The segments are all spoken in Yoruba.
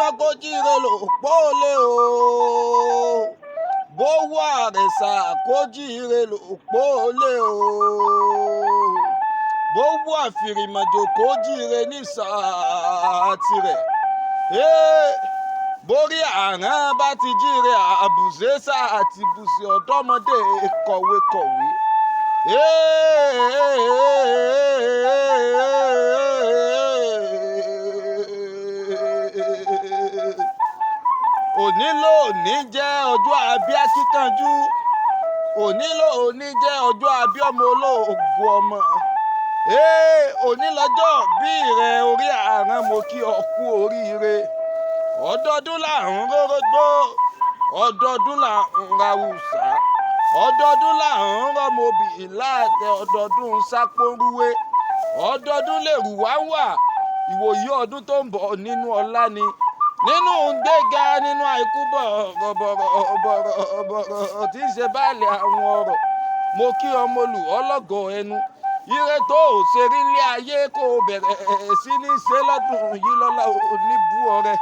gbọ́n kó jíire lò pọ́ọ́lé o. Bó wà àrẹ̀sà kó jíire lò pọ́ọ́lé o. Bó wà fìrìmọ̀jò kó jíire ní sáà tirẹ̀. Borí àrán bá ti jíire àbùsẹ́ sáà àti bùsẹ̀ ọ̀dọ́mọdé kọ̀wékọ̀wé. Òní lóòní jẹ́ ọjọ́ àbí akíkanjú. Òní lóòní jẹ́ ọjọ́ àbí ọmọ olóògùn ọmọ. Òní lọ́jọ́ bí rẹ orí àrán mo kí ọ kú oríire. Ọdọọdún là ń rórógbó, ọdọọdún là ń rawùsà, ọdọọdún là ń rọmọbì láàtẹ, ọdọọdún sápórúwé, ọdọọdún lè rù wá wà. Ìwòyí ọdún tó ń bọ̀ nínú ọlá ni, nínú gbéga, nínú àìkú bọ̀rọ̀ tí ń ṣe báàlẹ̀ àwọn ọ̀rọ̀. Mo kí ọmọ olù ọlọ́gọ̀ ẹnu. Ire tó ò ṣe rí ilé ayé kó o bẹ̀rẹ̀ sí ní ṣe lọ́dún yìí lọ́la oníbú ọrẹ.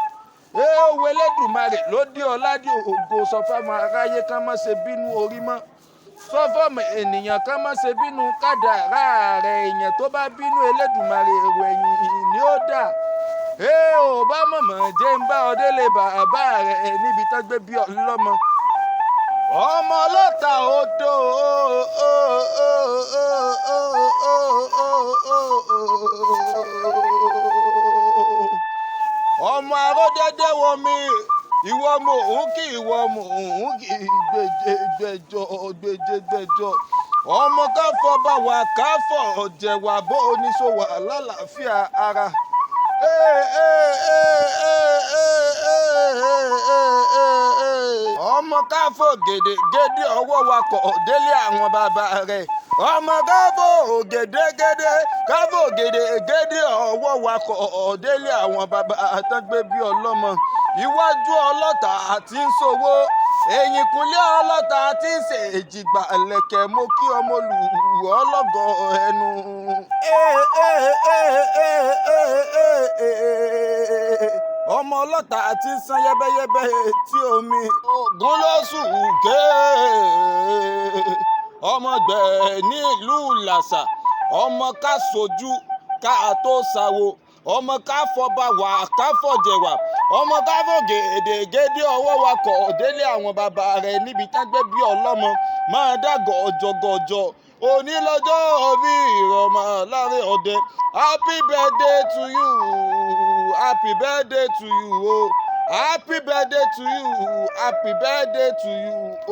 Òwe Elédùmarè ló dé ọládì ògo sọ fáwọn aráyé ká má ṣe bínú orí mọ́. Sọ fọ́mọ ènìyàn ká má ṣe bínú kádàrá rẹ̀. Èèyàn tó bá bínú Elédùmarè èrò ẹ̀yìn ni ó dà. Ò bá mọ̀mọ́ jẹ́ ń bá ọ délé bàbá rẹ̀ níbi tán gbé bí ọlọ́mọ. Ọmọ ọlọ́ta odò ọmọ aródẹ́dẹ́ wọmi, ìwọ mò ń kí, ìwọ mò ń kí, gbèjègbèjọ. Ọmọ káfọ́ bá wà káfọ́ ọ̀jẹ̀wà bó oníṣòwò lálàáfíà ara. Ọmọ káfọ́ gèdègèdè ọwọ́ wakọ̀ délé àwọn bàbá rẹ̀. Ọmọ káfọ́ gèdègèdè káfọ́ gèdègèdè ọwọ́ wakọ̀ délé àwọn bàbá àtàgbé bí ọlọ́mọ. Iwájú ọlọ́ta àti ń ṣòwò, ẹ̀yìnkùlé ọlọ́ta tí ń ṣe èjìgbà lẹ̀kẹ̀. Mo kí ọmọ olù ọlọ́gọ̀ ẹnu. Ọmọ ọlọ́ta tí ń san yẹ́bẹ́yẹ́bẹ́ etí omi. Ògún ló sùn ké. Ọmọ gbẹ̀ ní ìlú Làṣà. Ọmọ ká sojú ká tó ṣàwo. Ọmọ ká fọba wà ká fọ̀jẹ̀wà. Ọmọ ká fọ gèdègèdè ọwọ́ wakọ̀ délé àwọn bàbá rẹ̀ níbi tán gbé bí ọlọ́mọ. Máa dá gọ̀jọ̀gọ̀jọ̀. Òní lọ́jọ́ bí ìrọ̀mọ́ láàrin ọdẹ. Happy birthday to you. Happy birthday to you. Oh. Happy birthday to you. Happy birthday to you. Oh.